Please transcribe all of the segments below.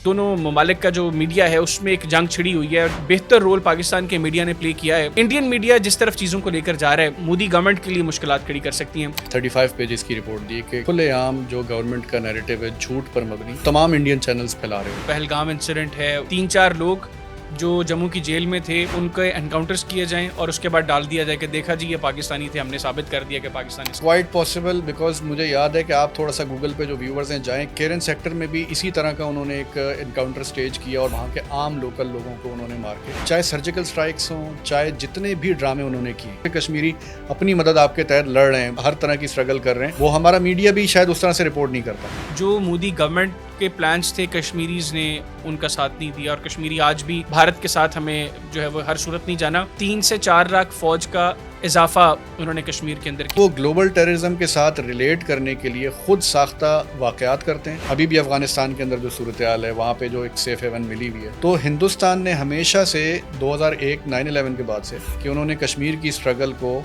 دونوں ممالک کا جو میڈیا ہے اس میں ایک جنگ چھڑی ہوئی ہے. بہتر رول پاکستان کے میڈیا نے پلے کیا ہے. انڈین میڈیا جس طرف چیزوں کو لے کر جا رہا ہے مودی گورنمنٹ کے لیے مشکلات کھڑی کر سکتی ہیں. 35 پیجز کی رپورٹ دی کہ کھلے عام جو گورنمنٹ کا نیریٹو ہے جھوٹ پر مبنی تمام انڈین چینلز پھیلا رہے ہیں. پہلگام انسیڈنٹ ہے, 3-4 لوگ جو جموں کی جیل میں تھے ان کے انکاؤنٹرز کیے جائیں اور اس کے بعد ڈال دیا جائے کہ دیکھا جی یہ پاکستانی تھے, ہم نے ثابت کر دیا کہ پاکستانی. کوائٹ پاسبل, بیکاز مجھے یاد ہے کہ آپ تھوڑا سا گوگل پہ جو ویورز ہیں جائیں, کیرن سیکٹر میں بھی اسی طرح کا انہوں نے ایک انکاؤنٹر سٹیج کیا اور وہاں کے عام لوکل لوگوں کو انہوں نے مار کے, چاہے سرجیکل سٹرائکس ہوں چاہے جتنے بھی ڈرامے انہوں نے کیے. کشمیری اپنی مدد آپ کے تحت لڑ رہے ہیں, ہر طرح کی اسٹرگل کر رہے ہیں, وہ ہمارا میڈیا بھی شاید اس طرح سے رپورٹ نہیں کرتا. جو مودی گورنمنٹ کے پلانز تھے کشمیریز نے ان کا ساتھ نہیں دیا, اور کشمیری آج بھی بھارت کے ساتھ ہمیں جو ہے وہ ہر صورت نہیں جانا. 3 سے 4 لاکھ فوج کا اضافہ انہوں نے کشمیر کے اندر کیا. وہ گلوبل ٹیررزم کے ساتھ ریلیٹ کرنے کے لیے خود ساختہ واقعات کرتے ہیں. ابھی بھی افغانستان کے اندر جو صورتحال ہے وہاں پہ جو ایک سیف ہیون ملی ہوئی ہے, تو ہندوستان نے ہمیشہ سے 2001 9/11 کے بعد سے کہ انہوں نے کشمیر کی اسٹرگل کو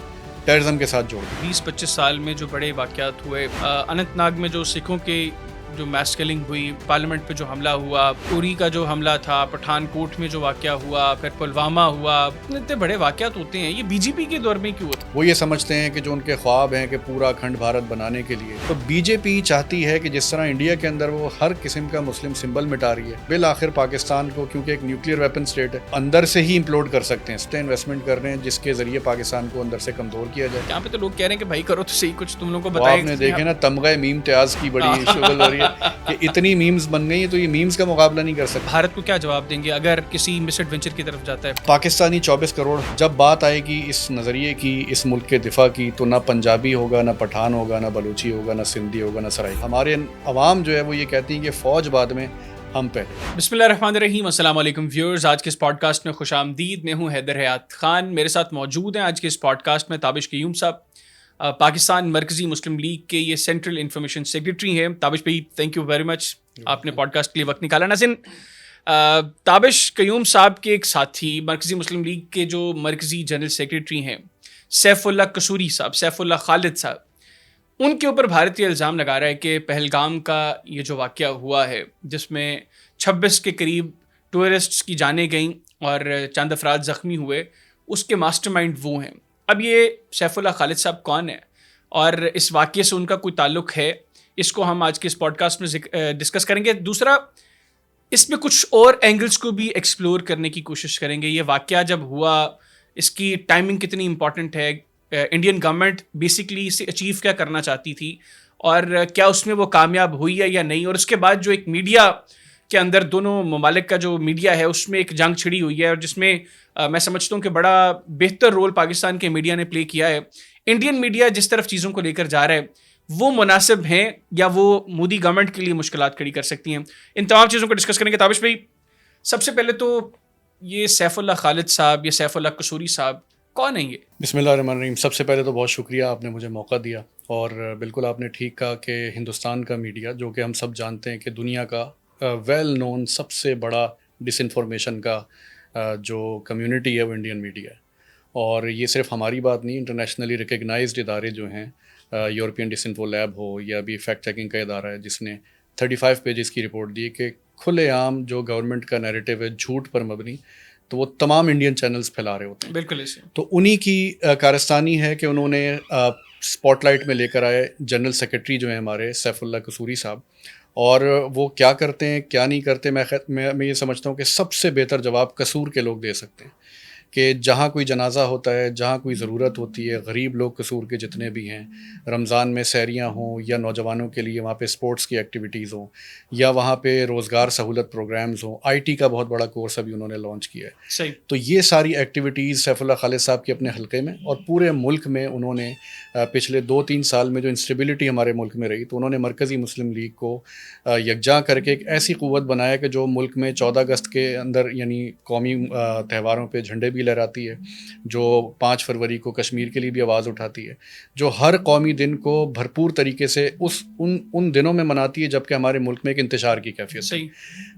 ٹیررزم کے ساتھ جوڑ دیا. 20-25 سال میں جو بڑے واقعات ہوئے, اننت ناگ میں جو سکھوں کے جو میس کلنگ ہوئی, پارلیمنٹ پہ جو حملہ ہوا, پوری کا جو حملہ تھا, پٹھان کوٹ میں جو واقعہ ہوا, پھر پلوامہ ہوا, اتنے بڑے واقعات ہوتے ہیں. یہ بی جے پی کے دور میں کیوں ہوتا ہے؟ وہ یہ سمجھتے ہیں کہ جو ان کے خواب ہیں کہ پورا اکھنڈ بھارت بنانے کے لیے, تو بی جے پی چاہتی ہے کہ جس طرح انڈیا کے اندر وہ ہر قسم کا مسلم سمبل مٹا رہی ہے, بالآخر پاکستان کو, کیونکہ ایک نیوکلیئر ویپن اسٹیٹ ہے, اندر سے ہی امپلوڈ کر سکتے ہیں. اسٹے انویسٹمنٹ کر رہے ہیں جس کے ذریعے پاکستان کو اندر سے کمزور کیا جائے. یہاں پہ تو لوگ کہہ رہے ہیں کہ بھائی کرو تو صحیح, کچھ تم لوگوں کو وہ بتائیں. آپ نے دیکھے نا تمغہ میم تیاز کی بڑی شغل ہو رہی ہے کہ اتنی میمز بن گئی ہیں, تو یہ میمز کا مقابلہ نہیں کر سکتے. بھارت کو کیا جواب دیں گے اگر کسی مس ایڈونچر کی طرف جاتا ہے؟ پاکستانی 24 کروڑ. جب بات آئے گی اس نظریے کی, اس ملک کے دفاع کی, تو نہ پنجابی ہوگا, نہ پٹھان ہوگا, نہ بلوچی ہوگا, نہ سندھی ہوگا, نہ سرائی. ہمارے عوام جو ہے وہ یہ کہتی ہیں کہ فوج بعد میں, ہم پہلے. بسم اللہ الرحمن الرحیم. السلام علیکم ویورز, آج کے اس پوڈ کاسٹ میں خوش آمدید. میں ہوں حیدر حیات خان, میرے ساتھ موجود ہیں آج کے اس پوڈ کاسٹ میں تابش قیوم صاحب, پاکستان مرکزی مسلم لیگ کے یہ سینٹرل انفارمیشن سیکرٹری ہیں. تابش بھائی تھینک یو ویری مچ, آپ نے پوڈ کاسٹ کے لیے وقت نکالا. ناظرین, تابش قیوم صاحب کے ایک ساتھی مرکزی مسلم لیگ کے جو مرکزی جنرل سیکرٹری ہیں سیف اللہ قصوری صاحب, سیف اللہ خالد صاحب, ان کے اوپر بھارت یہ الزام لگا رہا ہے کہ پہلگام کا یہ جو واقعہ ہوا ہے جس میں 26 کے قریب ٹورسٹس کی جانیں گئیں اور چند افراد زخمی ہوئے, اس کے ماسٹر مائنڈ وہ ہیں. اب یہ سیف اللہ خالد صاحب کون ہیں اور اس واقعے سے ان کا کوئی تعلق ہے, اس کو ہم آج کے اس پوڈ کاسٹ میں ڈسکس کریں گے. دوسرا, اس میں کچھ اور اینگلز کو بھی ایکسپلور کرنے کی کوشش کریں گے. یہ واقعہ جب ہوا اس کی ٹائمنگ کتنی امپورٹنٹ ہے, انڈین گورنمنٹ بیسکلی اسے اچیو کیا کرنا چاہتی تھی, اور کیا اس میں وہ کامیاب ہوئی ہے یا نہیں, اور اس کے بعد جو ایک میڈیا کے اندر دونوں ممالک کا جو میڈیا ہے اس میں ایک جنگ چھڑی ہوئی ہے, اور جس میں میں سمجھتا ہوں کہ بڑا بہتر رول پاکستان کے میڈیا نے پلے کیا ہے. انڈین میڈیا جس طرف چیزوں کو لے کر جا رہا ہے وہ مناسب ہیں یا وہ مودی گورنمنٹ کے لیے مشکلات کھڑی کر سکتی ہیں, ان تمام چیزوں کو ڈسکس کریں گے. تابش بھائی, سب سے پہلے تو یہ سیف اللہ خالد صاحب یا سیف اللہ قصوری صاحب کون ہیں یہ؟ بسم اللہ الرحمن الرحیم. سب سے پہلے تو بہت شکریہ, آپ نے مجھے موقع دیا, اور بالکل آپ نے ٹھیک کہا کہ ہندوستان کا میڈیا, جو کہ ہم سب جانتے ہیں کہ دنیا کا ویل نون سب سے بڑا ڈس انفارمیشن کا جو کمیونٹی ہے وہ انڈین میڈیا ہے. اور یہ صرف ہماری بات نہیں, انٹرنیشنلی ریکگنائزڈ ادارے جو ہیں, یورپین ڈس انفو لیب ہو یا بھی فیکٹ چیکنگ کا ادارہ ہے جس نے 35 پیجز کی رپورٹ دی کہ کھلے عام جو گورنمنٹ کا نیریٹو ہے جھوٹ پر مبنی, تو وہ تمام انڈین چینلز پھیلا رہے ہوتے ہیں. بالکل ایسے. تو انہی کی کارستانی ہے کہ انہوں نے اسپاٹ لائٹ میں لے کر آئے جنرل سیکرٹری جو ہیں ہمارے سیف اللہ قصوری صاحب, اور وہ کیا کرتے ہیں کیا نہیں کرتے. میں یہ سمجھتا ہوں کہ سب سے بہتر جواب قصور کے لوگ دے سکتے ہیں کہ جہاں کوئی جنازہ ہوتا ہے, جہاں کوئی ضرورت ہوتی ہے, غریب لوگ قصور کے جتنے بھی ہیں, رمضان میں سحریاں ہوں یا نوجوانوں کے لیے وہاں پہ اسپورٹس کی ایکٹیویٹیز ہوں یا وہاں پہ روزگار سہولت پروگرامز ہوں, آئی ٹی کا بہت بڑا کورس ابھی انہوں نے لانچ کیا ہے. صحیح. تو یہ ساری ایکٹیویٹیز سیف اللہ خالد صاحب کے اپنے حلقے میں, اور پورے ملک میں انہوں نے پچھلے 2-3 سال میں جو انسٹیبلٹی ہمارے ملک میں رہی, تو انہوں نے مرکزی مسلم لیگ کو یکجا کر کے ایک ایسی قوت بنایا کہ جو ملک میں 14 اگست کے اندر یعنی قومی تہواروں پہ جھنڈے بھی لہراتی ہے, جو 5 فروری کو کشمیر کے لیے بھی آواز اٹھاتی ہے, جو ہر قومی دن کو بھرپور طریقے سے ان دنوں میں مناتی ہے جبکہ ہمارے ملک میں ایک انتشار کی کیفیت. صحیح.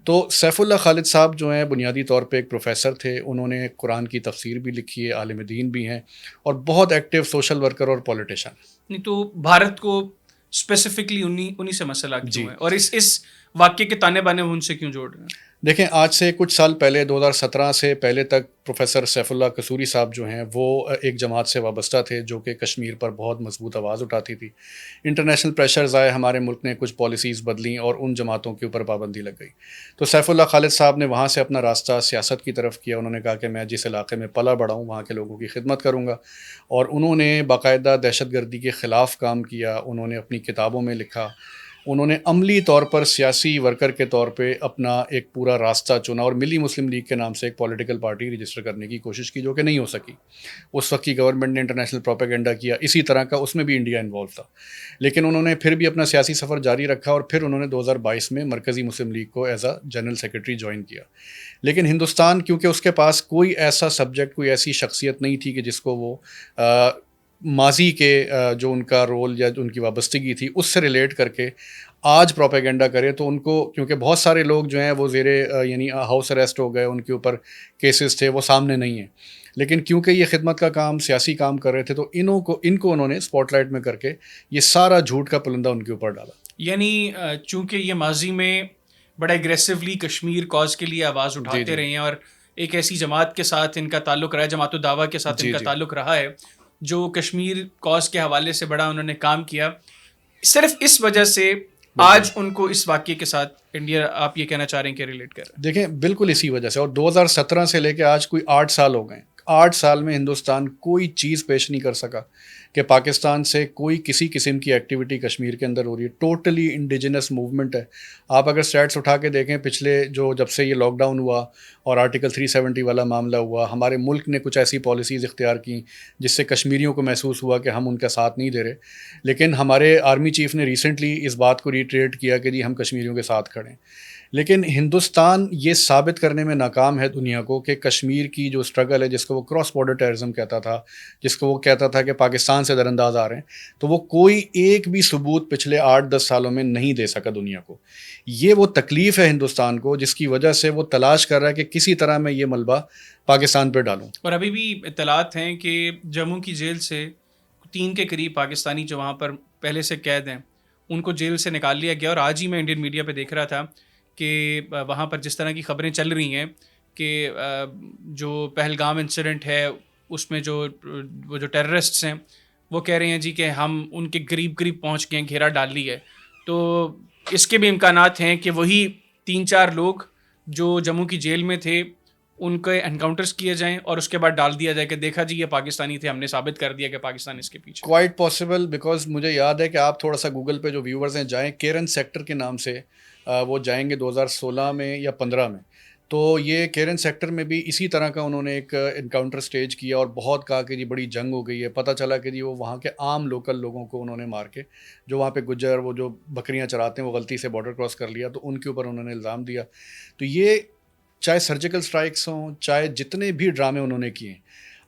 تو سیف اللہ خالد صاحب جو ہیں بنیادی طور پہ ایک پروفیسر تھے, انہوں نے قرآن کی تفسیر بھی لکھی ہے, عالم دین بھی ہیں, اور بہت ایکٹیو سوشل ورکر اور پولیٹیشن. نہیں تو بھارت کو اسپیسیفکلی انہی سے مسئلہ کیوں ہے, اور اس واقعے کے تانے بانے وہ ان سے کیوں جوڑ رہے ہیں؟ دیکھیں آج سے کچھ سال پہلے 2017 سے پہلے تک پروفیسر سیف اللہ قصوری صاحب جو ہیں وہ ایک جماعت سے وابستہ تھے جو کہ کشمیر پر بہت مضبوط آواز اٹھاتی تھی. انٹرنیشنل پریشرز آئے, ہمارے ملک نے کچھ پالیسیز بدلیں اور ان جماعتوں کے اوپر پابندی لگ گئی. تو سیف اللہ خالد صاحب نے وہاں سے اپنا راستہ سیاست کی طرف کیا. انہوں نے کہا کہ میں جس علاقے میں پلا بڑھا ہوں وہاں کے لوگوں کی خدمت کروں گا, اور انہوں نے باقاعدہ دہشت گردی کے خلاف کام کیا. انہوں نے اپنی کتابوں میں لکھا, انہوں نے عملی طور پر سیاسی ورکر کے طور پہ اپنا ایک پورا راستہ چنا, اور ملی مسلم لیگ کے نام سے ایک پولیٹیکل پارٹی رجسٹر کرنے کی کوشش کی جو کہ نہیں ہو سکی. اس وقت کی گورنمنٹ نے انٹرنیشنل پروپیگنڈا کیا اسی طرح کا, اس میں بھی انڈیا انوالو تھا, لیکن انہوں نے پھر بھی اپنا سیاسی سفر جاری رکھا, اور پھر انہوں نے 2022 میں مرکزی مسلم لیگ کو as a general secretary join کیا. لیکن ہندوستان کیونکہ اس کے پاس کوئی ایسا سبجیکٹ, کوئی ایسی شخصیت نہیں تھی کہ جس کو وہ ماضی کے جو ان کا رول یا ان کی وابستگی تھی اس سے ریلیٹ کر کے آج پروپیگنڈا کرے, تو ان کو کیونکہ بہت سارے لوگ جو ہیں وہ یعنی ہاؤس اریسٹ ہو گئے, ان کے اوپر کیسز تھے, وہ سامنے نہیں ہیں. لیکن کیونکہ یہ خدمت کا کام, سیاسی کام کر رہے تھے, تو ان کو انہوں نے اسپاٹ لائٹ میں کر کے یہ سارا جھوٹ کا پلندہ ان کے اوپر ڈالا. یعنی چونکہ یہ ماضی میں بڑا اگریسولی کشمیر کاز کے لیے آواز اٹھاتے رہے ہیں, اور ایک ایسی جماعت کے ساتھ ان کا تعلق رہا ہے, جماعت الدعویٰ کے ساتھ ان کا تعلق رہا ہے, جو کشمیر کاز کے حوالے سے بڑا انہوں نے کام کیا, صرف اس وجہ سے آج ان کو اس واقعے کے ساتھ انڈیا, آپ یہ کہنا چاہ رہے ہیں کہ ریلیٹ کر رہے ہیں؟ دیکھیں بالکل اسی وجہ سے, اور 2017 سے لے کے آج کوئی 8 سال ہو گئے. 8 سال میں ہندوستان کوئی چیز پیش نہیں کر سکا کہ پاکستان سے کوئی کسی قسم کی ایکٹیویٹی کشمیر کے اندر ہو رہی ہے. ٹوٹلی انڈیجنس موومنٹ ہے. آپ اگر اسٹیٹس اٹھا کے دیکھیں پچھلے جب سے یہ لاک ڈاؤن ہوا اور آرٹیکل 370 والا معاملہ ہوا, ہمارے ملک نے کچھ ایسی پالیسیز اختیار کیں جس سے کشمیریوں کو محسوس ہوا کہ ہم ان کا ساتھ نہیں دے رہے. لیکن ہمارے آرمی چیف نے ریسنٹلی اس بات کو ریٹریٹ کیا کہ جی ہم کشمیریوں کے ساتھ کھڑے ہیں. لیکن ہندوستان یہ ثابت کرنے میں ناکام ہے دنیا کو کہ کشمیر کی جو اسٹرگل ہے, جس کو وہ کراس بارڈر ٹیررزم کہتا تھا, جس کو وہ کہتا تھا کہ پاکستان سے در انداز آ رہے ہیں, تو وہ کوئی ایک بھی ثبوت پچھلے 8-10 سالوں میں نہیں دے سکا دنیا کو. یہ وہ تکلیف ہے ہندوستان کو جس کی وجہ سے وہ تلاش کر رہا ہے کہ کسی طرح میں یہ ملبہ پاکستان پہ ڈالوں. اور ابھی بھی اطلاعات ہیں کہ جموں کی جیل سے 3 کے قریب پاکستانی جو وہاں پر پہلے سے قید ہیں ان کو جیل سے نکال لیا گیا. اور آج ہی میں انڈین میڈیا پہ دیکھ رہا تھا کہ وہاں پر جس طرح کی خبریں چل رہی ہیں کہ جو پہلگام انسیڈنٹ ہے اس میں وہ جو ٹیررسٹس ہیں وہ کہہ رہے ہیں جی کہ ہم ان کے قریب پہنچ گئے ہیں, گھیرا ڈال لی ہے. تو اس کے بھی امکانات ہیں کہ وہی 3-4 لوگ جو جموں کی جیل میں تھے ان کے انکاؤنٹرز کیے جائیں اور اس کے بعد ڈال دیا جائے کہ دیکھا جی یہ پاکستانی تھے, ہم نے ثابت کر دیا کہ پاکستان اس کے پیچھے. کوائٹ پاسبل, بیکاز مجھے یاد ہے کہ آپ تھوڑا سا گوگل پہ جو ویورز ہیں جائیں, کیرن سیکٹر کے نام سے وہ جائیں گے 2016 میں یا 15 میں. تو یہ کیرن سیکٹر میں بھی اسی طرح کا انہوں نے ایک انکاؤنٹر سٹیج کیا اور بہت کہا کہ جی بڑی جنگ ہو گئی ہے. پتہ چلا کہ جی وہ وہاں کے عام لوکل لوگوں کو انہوں نے مار کے, جو وہاں پہ گجر وہ جو بکریاں چراتے ہیں وہ غلطی سے بارڈر کراس کر لیا, تو ان کے اوپر انہوں نے الزام دیا. تو یہ چاہے سرجیکل سٹرائکس ہوں, چاہے جتنے بھی ڈرامے انہوں نے کیے ہیں,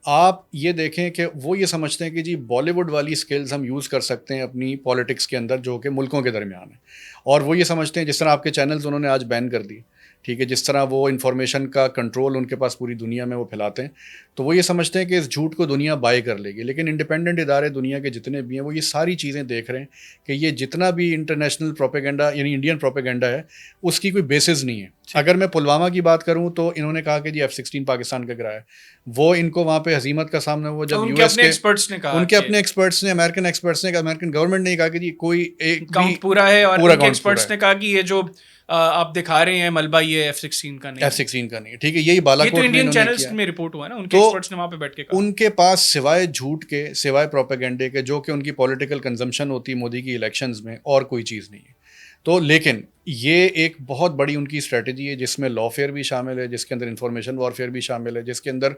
آپ یہ دیکھیں کہ وہ یہ سمجھتے ہیں کہ جی بالی ووڈ والی سکلز ہم یوز کر سکتے ہیں اپنی پالیٹکس کے اندر جو کہ ملکوں کے درمیان ہے. اور وہ یہ سمجھتے ہیں جس طرح آپ کے چینلز انہوں نے آج بین کر دی, ٹھیک ہے, جس طرح وہ انفارمیشن کا کنٹرول ان کے پاس پوری دنیا میں وہ پھیلاتے ہیں, تو وہ یہ سمجھتے ہیں کہ اس جھوٹ کو دنیا بائی کر لے گی. لیکن انڈیپینڈنٹ ادارے دنیا کے جتنے بھی ہیں وہ یہ ساری چیزیں دیکھ رہے ہیں کہ یہ جتنا بھی انٹرنیشنل پروپیگنڈا یعنی انڈین پروپیگنڈا ہے اس کی کوئی بیسز نہیں ہے. اگر میں پلوامہ کی بات کروں تو انہوں نے کہا کہ جی F-16 پاکستان کا گرا ہے, وہ ان کو وہاں پہ ہزیمت کا سامنا ہوا جب یو ایس کے ان کے اپنے ایکسپرٹس نے, امریکن ایکسپرٹس نے, امریکن گورنمنٹ نے کہا کہ جی کوئی ایک کاؤنٹ پورا ہے, اور ان کے ایکسپرٹس نے کہا کہ یہ جو آپ دکھا رہے ہیں ملبہ یہ F-16 کا نہیں, ٹھیک ہے, یہی بالاکوٹ میں انڈین چینلز میں رپورٹ ہوا نا, ان کے ایکسپرٹس نے وہاں پہ بیٹھ کے کہا ان کے پاس سوائے جھوٹ کے, سوائے پروپیگنڈے کے, جو کہ ان کی پولیٹیکل کنزمپشن ہوتی ہے مودی کی الیکشنز میں, اور کوئی چیز نہیں ہے. تو لیکن یہ ایک بہت بڑی ان کی اسٹریٹجی ہے جس میں لافیئر بھی شامل ہے, جس کے اندر انفارمیشن وارفیئر بھی شامل ہے, جس کے اندر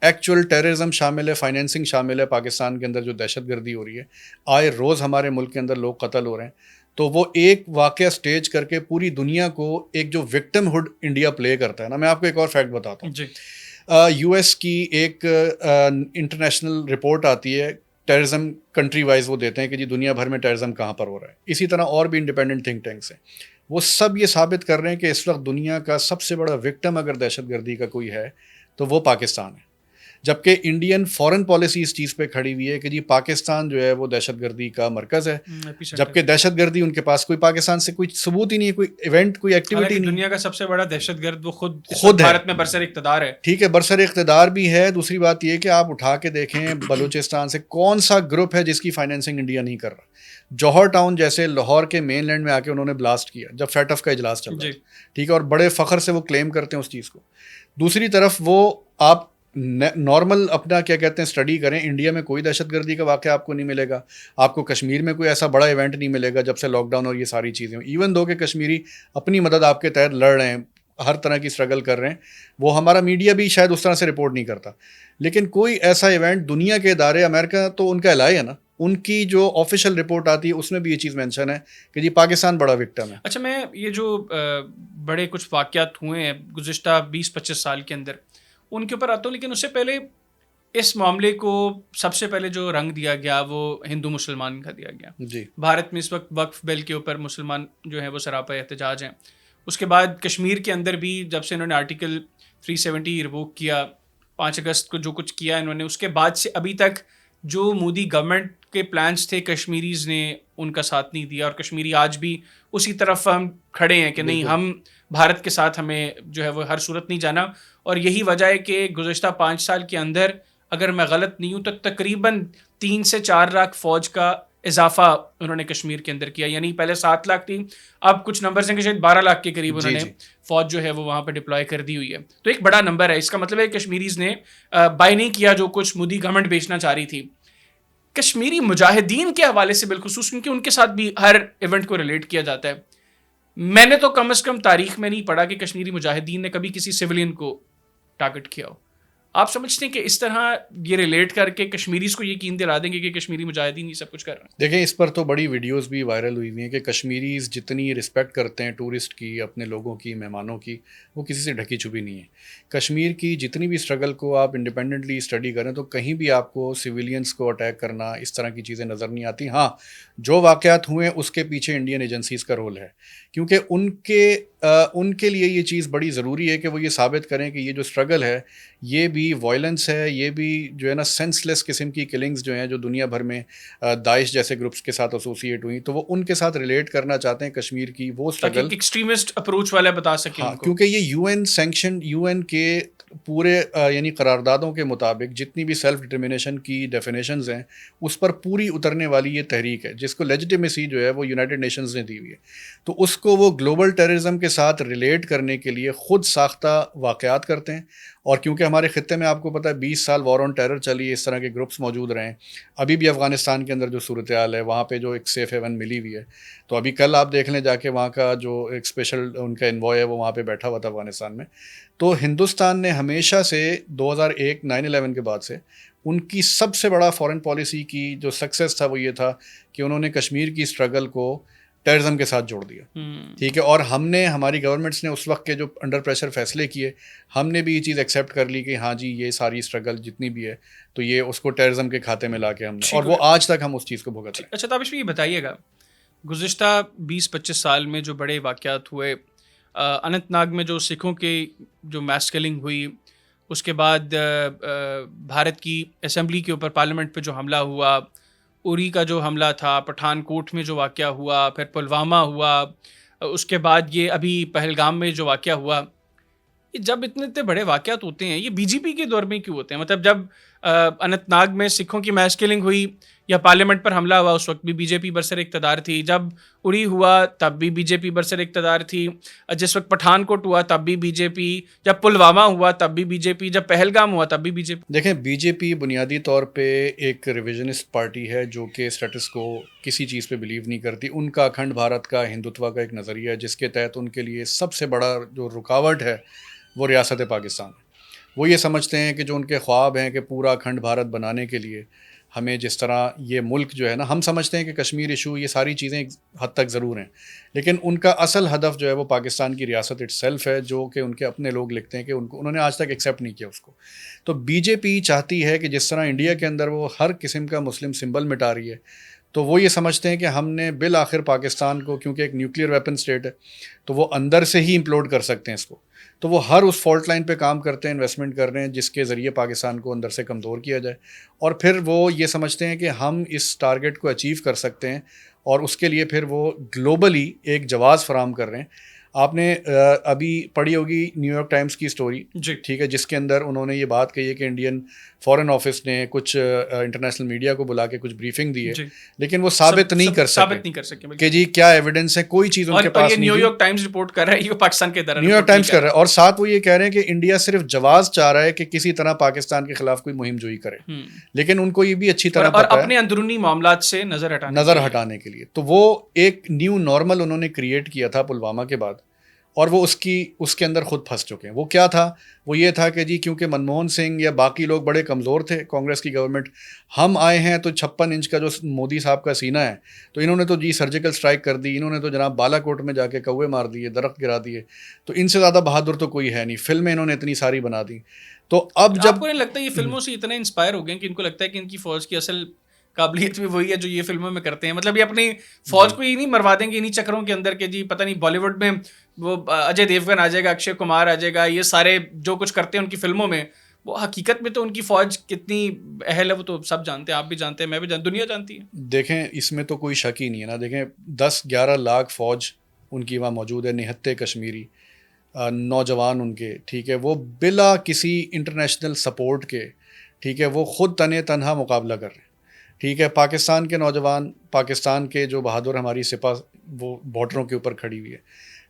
ایکچوئل ٹیررزم شامل ہے, فائنینسنگ شامل ہے. پاکستان کے اندر جو دہشت گردی ہو رہی ہے, آئے روز ہمارے ملک کے اندر لوگ قتل ہو رہے ہیں, تو وہ ایک واقعہ سٹیج کر کے پوری دنیا کو ایک جو وکٹم ہوڈ انڈیا پلے کرتا ہے نا. میں آپ کو ایک اور فیکٹ بتاتا ہوں. یو ایس کی ایک انٹرنیشنل رپورٹ آتی ہے ٹیررزم کنٹری وائز, وہ دیتے ہیں کہ جی دنیا بھر میں ٹیررزم کہاں پر ہو رہا ہے. اسی طرح اور بھی انڈیپینڈنٹ تھنک ٹینکس ہیں, وہ سب یہ ثابت کر رہے ہیں کہ اس وقت دنیا کا سب سے بڑا وکٹم اگر دہشت گردی کا کوئی ہے تو وہ پاکستان ہے. جبکہ انڈین فارن پالیسی اس چیز پہ کھڑی ہوئی ہے کہ جی پاکستان جو ہے وہ دہشت گردی کا مرکز ہے، جبکہ دہشت گردی ان کے پاس کوئی پاکستان سے کوئی ثبوت ہی نہیں ہے، کوئی ایونٹ کوئی ایکٹیویٹی نہیں. دنیا کا سب سے بڑا دہشت گرد وہ خود ہے، بھارت میں برسر اقتدار ہے. ٹھیک ہے، برسر اقتدار بھی ہے. دوسری بات یہ کہ آپ اٹھا کے دیکھیں بلوچستان سے کون سا گروپ ہے جس کی فائنینسنگ انڈیا نہیں کر رہا. جوہر ٹاؤن جیسے لاہور کے مین لینڈ میں آ کے انہوں نے بلاسٹ کیا جب فیٹف کا اجلاس چل رہا ہے، ٹھیک ہے، اور بڑے فخر سے وہ کلیم کرتے ہیں اس چیز کو. دوسری طرف وہ آپ نارمل اپنا کیا کہتے ہیں اسٹڈی کریں، انڈیا میں کوئی دہشت گردی کا واقعہ آپ کو نہیں ملے گا. آپ کو کشمیر میں کوئی ایسا بڑا ایونٹ نہیں ملے گا جب سے لاک ڈاؤن اور یہ ساری چیزیں، ایون دو کہ کشمیری اپنی مدد آپ کے تحت لڑ رہے ہیں، ہر طرح کی اسٹرگل کر رہے ہیں، وہ ہمارا میڈیا بھی شاید اس طرح سے رپورٹ نہیں کرتا. لیکن کوئی ایسا ایونٹ دنیا کے ادارے، امریکہ تو ان کا الائے ہے نا، ان کی جو آفیشیل رپورٹ آتی ہے اس میں بھی یہ چیز مینشن ہے کہ جی پاکستان بڑا وکٹم ہے. اچھا، میں یہ جو بڑے کچھ واقعات ہوئے ہیں گزشتہ 20-25 سال کے اندر ان کے اوپر آتا ہوں، لیکن اس سے پہلے اس معاملے کو سب سے پہلے جو رنگ دیا گیا وہ ہندو مسلمان کا دیا گیا. جی، بھارت میں اس وقت وقف بل کے اوپر مسلمان جو ہیں وہ سراپا احتجاج ہیں. اس کے بعد کشمیر کے اندر بھی جب سے انہوں نے آرٹیکل 370 ریووک کیا 5 اگست کو، جو کچھ کیا انہوں نے، اس کے بعد سے ابھی تک جو مودی گورنمنٹ کے پلانس تھے کشمیریز نے ان کا ساتھ نہیں دیا، اور کشمیری آج بھی اسی طرف ہم کھڑے ہیں کہ نہیں، ہم بھارت کے ساتھ ہمیں جو ہے وہ ہر صورت نہیں جانا. اور یہی وجہ ہے کہ گزشتہ 5 سال کے اندر اگر میں غلط نہیں ہوں تو تقریباً 3 سے 4 لاکھ فوج کا اضافہ انہوں نے کشمیر کے اندر کیا. یعنی پہلے 7 لاکھ تھی، اب کچھ نمبرز ہیں کہ شاید 12 لاکھ کے قریب انہوں نے فوج جو ہے وہ وہاں پہ ڈپلوائے کر دی ہوئی ہے. تو ایک بڑا نمبر ہے. اس کا مطلب ہے کشمیریز نے بائی نہیں کیا جو کچھ مودی گورنمنٹ بیچنا چاہ رہی تھی. کشمیری مجاہدین کے حوالے سے بالخصوص کیونکہ ان کے ساتھ بھی ہر ایونٹ کو ریلیٹ کیا جاتا ہے، میں نے تو کم از کم تاریخ میں نہیں پڑھا کہ کشمیری مجاہدین نے کبھی کسی سویلین کو ٹارگٹ کیا ہو. آپ سمجھتے ہیں کہ اس طرح یہ ریلیٹ کر کے کشمیریز کو یقین دلا دیں گے کہ کشمیری مجاہدین یہ سب کچھ کر رہے ہیں؟ دیکھیں اس پر تو بڑی ویڈیوز بھی وائرل ہوئی ہوئی ہیں کہ کشمیریز جتنی رسپیکٹ کرتے ہیں ٹورسٹ کی، اپنے لوگوں کی، مہمانوں کی، وہ کسی سے ڈھکی چھپی نہیں ہے. کشمیر کی جتنی بھی اسٹرگل کو آپ انڈیپینڈنٹلی اسٹڈی کریں تو کہیں بھی آپ کو سویلینس کو اٹیک کرنا، اس طرح کی چیزیں نظر نہیں آتی. ہاں، جو واقعات ہوئے ہیں اس کے پیچھے انڈین ایجنسیز کا رول ہے، کیونکہ ان کے لیے یہ چیز بڑی ضروری ہے کہ وہ یہ ثابت کریں کہ یہ جو اسٹرگل ہے یہ بھی وائلنس ہے، یہ بھی جو ہے نا سینس لیس قسم کی کلنگز جو ہیں جو دنیا بھر میں داعش جیسے گروپس کے ساتھ ایسوسیٹ ہوئی، تو وہ ان کے ساتھ ریلیٹ کرنا چاہتے ہیں کشمیر کی وہ اسٹرگل، ایکسٹریمسٹ اپروچ والا بتا سکیں. ہاں، کیونکہ یہ U N sanction, U N کے پورے یعنی قراردادوں کے مطابق جتنی بھی سیلف ڈٹرمنیشن کی ڈیفینیشنز ہیں اس پر پوری اترنے والی یہ تحریک ہے جس کو لیجیٹیمیسی جو ہے وہ یونائٹڈ نیشنز نے دی ہوئی ہے. تو اس کو وہ گلوبل ٹیررزم کے ساتھ ریلیٹ کرنے کے لیے خود ساختہ واقعات کرتے ہیں. اور کیونکہ ہمارے خطے میں آپ کو پتہ ہے 20 سال وار آن ٹیرر چلی، اس طرح کے گروپس موجود رہے ہیں. ابھی بھی افغانستان کے اندر جو صورتحال ہے وہاں پہ جو ایک سیف ہیون ملی ہوئی ہے، تو ابھی کل آپ دیکھ لیں جا کے وہاں کا جو ایک اسپیشل ان کا انوائے ہے وہ وہاں پہ بیٹھا ہوا تھا افغانستان میں. تو ہندوستان نے ہمیشہ سے 2001 9/11 کے بعد سے ان کی سب سے بڑا فارن پالیسی کی جو سکسیس تھا وہ یہ تھا کہ انہوں نے کشمیر کی اسٹرگل کو ٹیررزم کے ساتھ جوڑ دیا. ٹھیک ہے، اور ہم نے، ہماری گورنمنٹس نے اس وقت کے جو انڈر پریشر فیصلے کیے، ہم نے بھی یہ چیز ایکسیپٹ کر لی کہ ہاں جی یہ ساری اسٹرگل جتنی بھی ہے تو یہ اس کو ٹیررزم کے کھاتے میں لا کے ہم نے، اور وہ آج تک ہم اس چیز کو بھگت رہے ہیں. اچھا تابش بھی یہ بتائیے گا، گزشتہ 20-25 سال میں جو بڑے واقعات ہوئے، اننت ناگ میں جو سکھوں کی جو میس کلنگ ہوئی، اس کے بعد بھارت کی اسمبلی کے اوپر پارلیمنٹ پہ جو حملہ ہوا، اری کا جو حملہ تھا، پٹھان کوٹ میں جو واقعہ ہوا، پھر پلوامہ ہوا، اس کے بعد یہ ابھی پہلگام میں جو واقعہ ہوا، یہ جب اتنے بڑے واقعات ہوتے ہیں یہ بی جے پی کے دور میں کیوں ہوتے ہیں؟ مطلب جب اننت ناگ میں سکھوں کی میس کلنگ ہوئی یا پارلیمنٹ پر حملہ ہوا اس وقت بھی بی جے پی برسر اقتدار تھی، جب اری ہوا تب بھی بی جے پی برسر اقتدار تھی، جس وقت پٹھان کوٹ ہوا تب بھی بی جے پی، جب پلوامہ ہوا تب بھی بی جے پی، جب پہلگام ہوا تب بھی بی جے پی. دیکھیں بی جے پی بنیادی طور پہ ایک ریویژنسٹ پارٹی ہے جو کہ اسٹیٹس کو کسی چیز پہ بلیو نہیں کرتی. ان کا اکھنڈ بھارت کا، ہندوتوا کا ایک نظریہ ہے جس کے تحت ان کے لیے سب سے بڑا جو رکاوٹ ہے وہ ریاست پاکستان ہے. وہ یہ سمجھتے ہیں کہ جو ان کے خواب ہیں کہ پورا اکھنڈ بھارت بنانے کے لیے ہمیں جس طرح یہ ملک جو ہے نا، ہم سمجھتے ہیں کہ کشمیر ایشو یہ ساری چیزیں ایک حد تک ضرور ہیں، لیکن ان کا اصل ہدف جو ہے وہ پاکستان کی ریاست اٹ سیلف ہے، جو کہ ان کے اپنے لوگ لکھتے ہیں کہ انہوں نے آج تک ایکسیپٹ نہیں کیا اس کو. تو بی جے پی چاہتی ہے کہ جس طرح انڈیا کے اندر وہ ہر قسم کا مسلم سمبل مٹا رہی ہے، تو وہ یہ سمجھتے ہیں کہ ہم نے بالآخر پاکستان کو، کیونکہ ایک نیوکلیئر ویپن اسٹیٹ ہے تو وہ اندر سے ہی امپلوڈ کر سکتے ہیں اس کو. تو وہ ہر اس فالٹ لائن پہ کام کرتے ہیں, انویسٹمنٹ کر رہے ہیں جس کے ذریعے پاکستان کو اندر سے کمزور کیا جائے, اور پھر وہ یہ سمجھتے ہیں کہ ہم اس ٹارگٹ کو اچیو کر سکتے ہیں, اور اس کے لیے پھر وہ گلوبلی ایک جواز فراہم کر رہے ہیں. آپ نے ابھی پڑھی ہوگی نیو یارک ٹائمز کی اسٹوری, جی ٹھیک ہے, جس کے اندر انہوں نے یہ بات کہی ہے کہ انڈین فارن آفس نے کچھ انٹرنیشنل میڈیا کو بلا کے کچھ بریفنگ دی ہے, جی لیکن وہ ثابت نہیں کر سکے کہ جی کیا ایویڈنس ہے, کوئی چیز ان کے پاس نہیں. نیو یارک ٹائمز رپورٹ کر رہا ہے, یہ پاکستان کے ادارہ نیو یارک ٹائمز کر رہا ہے, اور ساتھ وہ یہ کہہ رہے ہیں کہ انڈیا صرف جواز چاہ رہا ہے کہ کسی طرح پاکستان کے خلاف کوئی مہم جوئی کرے, لیکن ان کو یہ بھی اچھی طرح اور پتہ ہے اپنے اندرونی معاملات سے نظر ہٹانے کے لیے. تو وہ ایک نیو نارمل انہوں نے کریٹ کیا تھا پلوامہ کے بعد, اور وہ اس کے اندر خود پھنس چکے ہیں. وہ کیا تھا, وہ یہ تھا کہ جی کیونکہ منموہن سنگھ یا باقی لوگ بڑے کمزور تھے, کانگریس کی گورنمنٹ, ہم آئے ہیں تو 56 انچ کا جو مودی صاحب کا سینہ ہے, تو انہوں نے تو جی سرجیکل اسٹرائک کر دی, انہوں نے تو جناب بالا کوٹ میں جا کے کوے مار دیے, درخت گرا دیے, تو ان سے زیادہ بہادر تو کوئی ہے نہیں. فلمیں انہوں نے اتنی ساری بنا دی. تو اب جب آپ کو نہیں لگتا یہ فلموں سے اتنے انسپائر ہو گئے کہ ان کو لگتا ہے کہ ان کی فوج کی اصل قابلیت بھی وہی ہے جو یہ فلموں میں کرتے ہیں, مطلب یہ اپنی فوج کو ہی نہیں مروا دیں گے انہیں چکروں کے اندر کہ جی پتہ نہیں بالی ووڈ میں وہ اجے دیوگن آ جائے گا, اکشے کمار آ جائے گا, یہ سارے جو کچھ کرتے ہیں ان کی فلموں میں, وہ حقیقت میں تو ان کی فوج کتنی اہل ہے وہ تو سب جانتے ہیں, آپ بھی جانتے ہیں, میں بھی جانتا, دنیا جانتی ہے. دیکھیں اس میں تو کوئی شک ہی نہیں ہے نا. دیکھیں 10-11 لاکھ فوج ان کی وہاں موجود ہے, نہتے کشمیری نوجوان ان کے, ٹھیک ہے, وہ بلا کسی انٹرنیشنل سپورٹ کے, ٹھیک ہے, وہ خود تنہا مقابلہ کر رہے ہیں, ٹھیک ہے. پاکستان کے نوجوان, پاکستان کے جو بہادر ہماری سپاہ وہ بارڈروں کے اوپر کھڑی ہوئی ہے,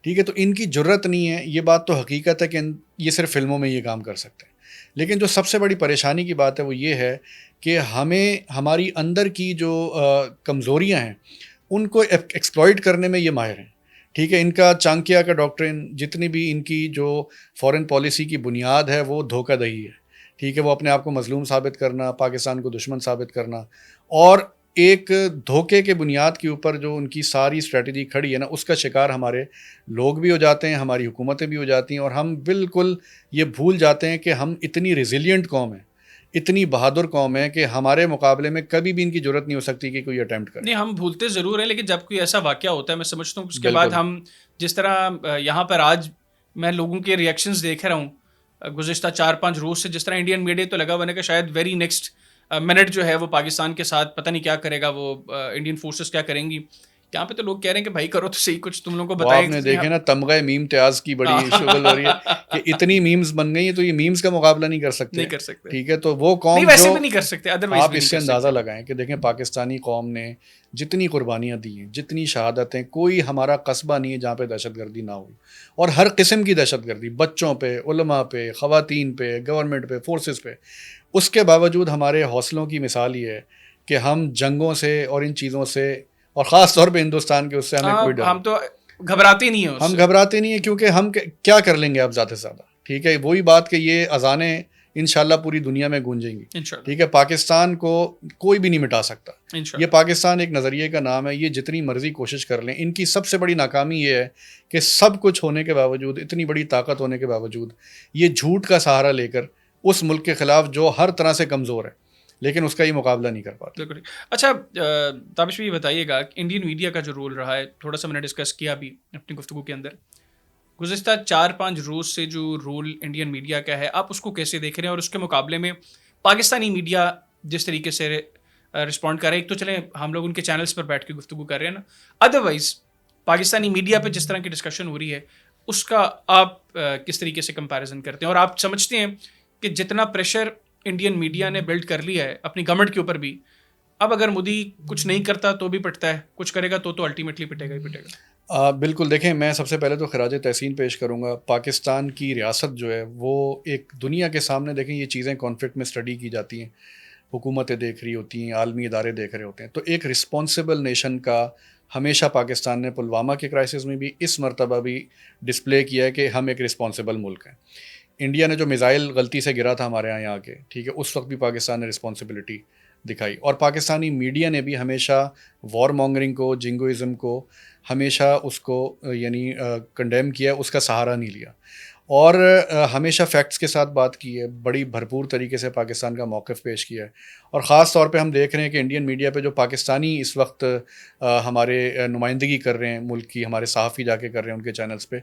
ٹھیک ہے, تو ان کی جرت نہیں ہے. یہ بات تو حقیقت ہے کہ یہ صرف فلموں میں یہ کام کر سکتے ہیں, لیکن جو سب سے بڑی پریشانی کی بات ہے وہ یہ ہے کہ ہمیں ہماری اندر کی جو کمزوریاں ہیں ان کو ایکسپلائٹ کرنے میں یہ ماہر ہیں, ٹھیک ہے. ان کا چانکیہ کا ڈاکٹرن, جتنی بھی ان کی جو فارن پالیسی کی بنیاد ہے وہ دھوکہ دہی ہے, ٹھیک ہے. وہ اپنے آپ کو مظلوم ثابت کرنا, پاکستان کو دشمن ثابت کرنا, اور ایک دھوکے کے بنیاد کے اوپر جو ان کی ساری اسٹریٹجی کھڑی ہے نا, اس کا شکار ہمارے لوگ بھی ہو جاتے ہیں, ہماری حکومتیں بھی ہو جاتی ہیں, اور ہم بالکل یہ بھول جاتے ہیں کہ ہم اتنی ریزیلینٹ قوم ہیں, اتنی بہادر قوم ہے کہ ہمارے مقابلے میں کبھی بھی ان کی ضرورت نہیں ہو سکتی کہ کوئی اٹیمپٹ کرے. نہیں, ہم بھولتے ضرور ہیں, لیکن جب کوئی ایسا واقعہ ہوتا ہے میں سمجھتا ہوں اس کے بعد ہم جس طرح یہاں پر آج میں لوگوں کے ریئیکشنز دیکھ رہا ہوں گزشتہ 4-5 روز سے, جس طرح انڈین میڈیا تو لگا بنے کا شاید ویری نیکسٹ منٹ جو ہے وہ پاکستان کے ساتھ پتہ نہیں کیا کرے گا, وہ انڈین فورسز کیا کریں گی. یہاں پہ تو لوگ کہہ رہے ہیں کہ بھائی کرو تو صحیح, کچھ تم لوگوں کو بتائیں. آپ نے دیکھے نا تمغہ میم تیاز کی بڑی شغل ہو رہی ہے کہ اتنی میمز بن گئی ہیں, تو یہ میمز کا مقابلہ نہیں کر سکتے, ٹھیک ہے. تو وہ قوم ویسے بھی نہیں کر سکتے, آپ اس سے اندازہ لگائیں کہ دیکھیں پاکستانی قوم نے جتنی قربانیاں دی ہیں, جتنی شہادتیں, کوئی ہمارا قصبہ نہیں ہے جہاں پہ دہشت گردی نہ ہوئی, اور ہر قسم کی دہشت گردی, بچوں پہ, علماء پہ, خواتین پہ, گورنمنٹ پہ, فورسز پہ. اس کے باوجود ہمارے حوصلوں کی مثال یہ ہے کہ ہم جنگوں سے اور ان چیزوں سے, اور خاص طور پہ ہندوستان کے, اس سے ہمیں کوئی ڈر, ہم تو گھبراتے نہیں ہیں, ہم گھبراتے نہیں ہیں, کیونکہ ہم کیا کر لیں گے اب زیادہ سے زیادہ, ٹھیک ہے. وہی بات کہ یہ اذانیں انشاءاللہ پوری دنیا میں گونجیں گی, ٹھیک ہے. پاکستان کو کوئی بھی نہیں مٹا سکتا. یہ پاکستان ایک نظریے کا نام ہے, یہ جتنی مرضی کوشش کر لیں. ان کی سب سے بڑی ناکامی یہ ہے کہ سب کچھ ہونے کے باوجود, اتنی بڑی طاقت ہونے کے باوجود, یہ جھوٹ کا سہارا لے کر اس ملک کے خلاف جو ہر طرح سے کمزور ہے, لیکن اس کا یہ مقابلہ نہیں کر پاتے. اچھا تابش بھی یہ بتائیے گا انڈین میڈیا کا جو رول رہا ہے, تھوڑا سا میں نے ڈسکس کیا بھی اپنی گفتگو کے اندر, گزشتہ 4-5 روز سے جو رول انڈین میڈیا کا ہے آپ اس کو کیسے دیکھ رہے ہیں, اور اس کے مقابلے میں پاکستانی میڈیا جس طریقے سے رسپونڈ کر رہے ہیں. ایک تو چلیں ہم لوگ ان کے چینلز پر بیٹھ کے گفتگو کر رہے ہیں نا, ادروائز پاکستانی میڈیا پہ جس طرح کی ڈسکشن ہو رہی ہے اس کا آپ کس طریقے سے کمپیریزن کرتے ہیں, اور آپ سمجھتے ہیں کہ جتنا پریشر انڈین میڈیا نے بلڈ کر لیا ہے اپنی گورنمنٹ کے اوپر بھی, اب اگر مودی کچھ نہیں کرتا تو بھی پٹتا ہے, کچھ کرے گا تو الٹیمیٹلی پٹے گا ہی پٹے گا. بالکل. دیکھیں میں سب سے پہلے تو خراج تحسین پیش کروں گا. پاکستان کی ریاست جو ہے وہ ایک دنیا کے سامنے, دیکھیں یہ چیزیں کانفلکٹ میں اسٹڈی کی جاتی ہیں, حکومتیں دیکھ رہی ہوتی ہیں, عالمی ادارے دیکھ رہے ہوتے ہیں, تو ایک رسپانسبل نیشن کا ہمیشہ پاکستان نے پلوامہ کے کرائسس میں بھی, اس مرتبہ بھی ڈسپلے کیا ہے کہ ہم ایک رسپانسبل ملک ہیں. انڈیا نے جو میزائل غلطی سے گرا تھا ہمارے یہاں آ کے, ٹھیک ہے, اس وقت بھی پاکستان نے رسپانسبلٹی دکھائی, اور پاکستانی میڈیا نے بھی ہمیشہ وار مانگرنگ کو, جنگوئزم کو, ہمیشہ اس کو یعنی کنڈیم کیا, اس کا سہارا نہیں لیا. اور ہمیشہ فیکٹس کے ساتھ بات کی ہے، بڑی بھرپور طریقے سے پاکستان کا موقف پیش کیا ہے، اور خاص طور پہ ہم دیکھ رہے ہیں کہ انڈین میڈیا پہ جو پاکستانی اس وقت ہمارے نمائندگی کر رہے ہیں ملک کی، ہمارے صحافی جا کے کر رہے ہیں ان کے چینلز پہ،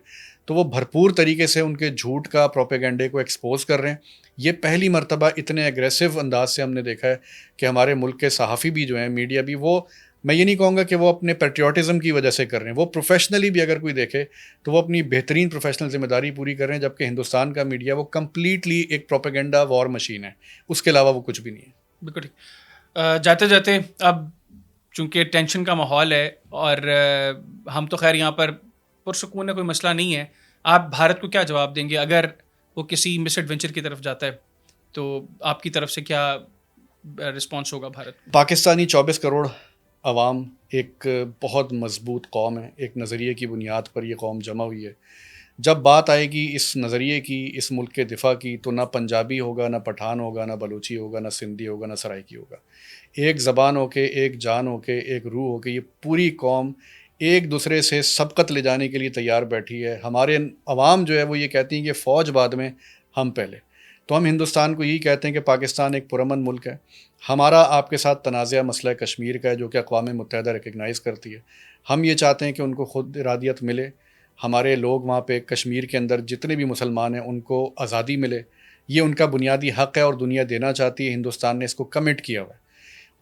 تو وہ بھرپور طریقے سے ان کے جھوٹ کا پروپیگنڈے کو ایکسپوز کر رہے ہیں. یہ پہلی مرتبہ اتنے ایگریسو انداز سے ہم نے دیکھا ہے کہ ہمارے ملک کے صحافی بھی جو ہیں، میڈیا بھی، وہ میں یہ نہیں کہوں گا کہ وہ اپنے پیٹریوٹزم کی وجہ سے کر رہے ہیں، وہ پروفیشنلی بھی اگر کوئی دیکھے تو وہ اپنی بہترین پروفیشنل ذمہ داری پوری کر رہے ہیں، جبکہ ہندوستان کا میڈیا وہ کمپلیٹلی ایک پروپیگنڈا وار مشین ہے، اس کے علاوہ وہ کچھ بھی نہیں ہے. بالکل. جاتے جاتے اب چونکہ ٹینشن کا ماحول ہے اور ہم تو خیر یہاں پر پرسکون ہے، کوئی مسئلہ نہیں ہے، آپ بھارت کو کیا جواب دیں گے اگر وہ کسی مس ایڈونچر کی طرف جاتا ہے؟ تو آپ کی طرف سے کیا رسپانس ہوگا بھارت؟ پاکستانی 24 کروڑ عوام ایک بہت مضبوط قوم ہے، ایک نظریے کی بنیاد پر یہ قوم جمع ہوئی ہے. جب بات آئے گی اس نظریے کی، اس ملک کے دفاع کی، تو نہ پنجابی ہوگا، نہ پٹھان ہوگا، نہ بلوچی ہوگا، نہ سندھی ہوگا، نہ سرائکی ہوگا. ایک زبان ہو کے، ایک جان ہو کے، ایک روح ہو کے یہ پوری قوم ایک دوسرے سے سبقت لے جانے کے لیے تیار بیٹھی ہے. ہمارے عوام جو ہے وہ یہ کہتی ہیں کہ فوج بعد میں، ہم پہلے. تو ہم ہندوستان کو یہی کہتے ہیں کہ پاکستان ایک پرامن ملک ہے. ہمارا آپ کے ساتھ تنازعہ مسئلہ کشمیر کا ہے جو کہ اقوام متحدہ ریکگنائز کرتی ہے. ہم یہ چاہتے ہیں کہ ان کو خود ارادیت ملے، ہمارے لوگ وہاں پہ کشمیر کے اندر جتنے بھی مسلمان ہیں ان کو آزادی ملے. یہ ان کا بنیادی حق ہے اور دنیا دینا چاہتی ہے. ہندوستان نے اس کو کمٹ کیا ہوا ہے،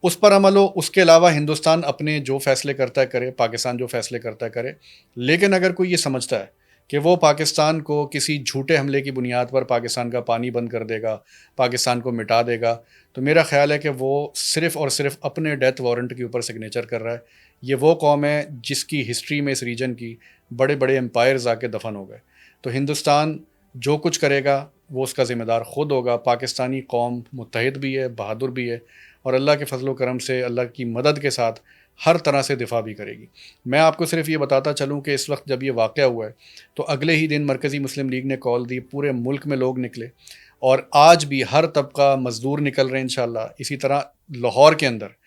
اس پر عمل ہو. اس کے علاوہ ہندوستان اپنے جو فیصلے کرتا ہے کرے، پاکستان جو فیصلے کرتا ہے کرے. لیکن اگر کوئی یہ سمجھتا ہے کہ وہ پاکستان کو کسی جھوٹے حملے کی بنیاد پر پاکستان کا پانی بند کر دے گا، پاکستان کو مٹا دے گا، تو میرا خیال ہے کہ وہ صرف اور صرف اپنے ڈیتھ وارنٹ کے اوپر سگنیچر کر رہا ہے. یہ وہ قوم ہے جس کی ہسٹری میں اس ریجن کی بڑے بڑے امپائرز آ کے دفن ہو گئے. تو ہندوستان جو کچھ کرے گا وہ اس کا ذمہ دار خود ہوگا. پاکستانی قوم متحد بھی ہے، بہادر بھی ہے، اور اللہ کے فضل و کرم سے، اللہ کی مدد کے ساتھ ہر طرح سے دفاع بھی کرے گی. میں آپ کو صرف یہ بتاتا چلوں کہ اس وقت جب یہ واقعہ ہوا ہے تو اگلے ہی دن مرکزی مسلم لیگ نے کال دی، پورے ملک میں لوگ نکلے، اور آج بھی ہر طبقہ مزدور نکل رہے ہیں انشاءاللہ. اسی طرح لاہور کے اندر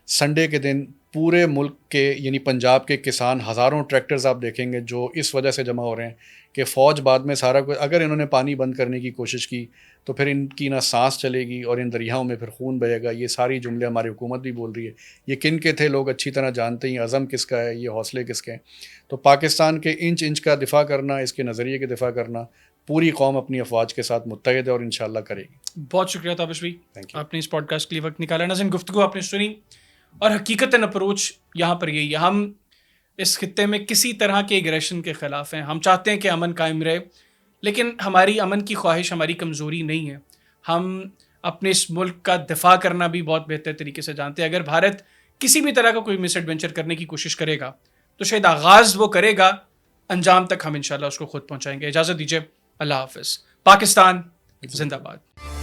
سنڈے کے دن پورے ملک کے، یعنی پنجاب کے کسان، ہزاروں ٹریکٹرز آپ دیکھیں گے جو اس وجہ سے جمع ہو رہے ہیں کہ فوج بعد میں سارا کچھ، اگر انہوں نے پانی بند کرنے کی کوشش کی تو پھر ان کی نہ سانس چلے گی اور ان دریاؤں میں پھر خون بہے گا. یہ ساری جملے ہماری حکومت بھی بول رہی ہے. یہ کن کے تھے لوگ اچھی طرح جانتے ہیں، عزم کس کا ہے، یہ حوصلے کس کے ہیں. تو پاکستان کے انچ انچ کا دفاع کرنا، اس کے نظریے کے دفاع کرنا، پوری قوم اپنی افواج کے ساتھ متحد ہے اور انشاءاللہ کرے گی. بہت شکریہ تابش بھائی، آپ نے اس پوڈ کاسٹ کے لیے وقت نکالا. ناظرین، گفتگو آپ نے سنی، اور حقیقتاً اپروچ یہاں پر یہی ہے. ہم اس خطے میں کسی طرح کے ایگریشن کے خلاف ہیں. ہم چاہتے ہیں کہ امن قائم رہے، لیکن ہماری امن کی خواہش ہماری کمزوری نہیں ہے. ہم اپنے اس ملک کا دفاع کرنا بھی بہت بہتر طریقے سے جانتے ہیں. اگر بھارت کسی بھی طرح کا کوئی مس ایڈونچر کرنے کی کوشش کرے گا تو شاید آغاز وہ کرے گا، انجام تک ہم انشاءاللہ اس کو خود پہنچائیں گے. اجازت دیجیے، اللہ حافظ. پاکستان زندہ باد.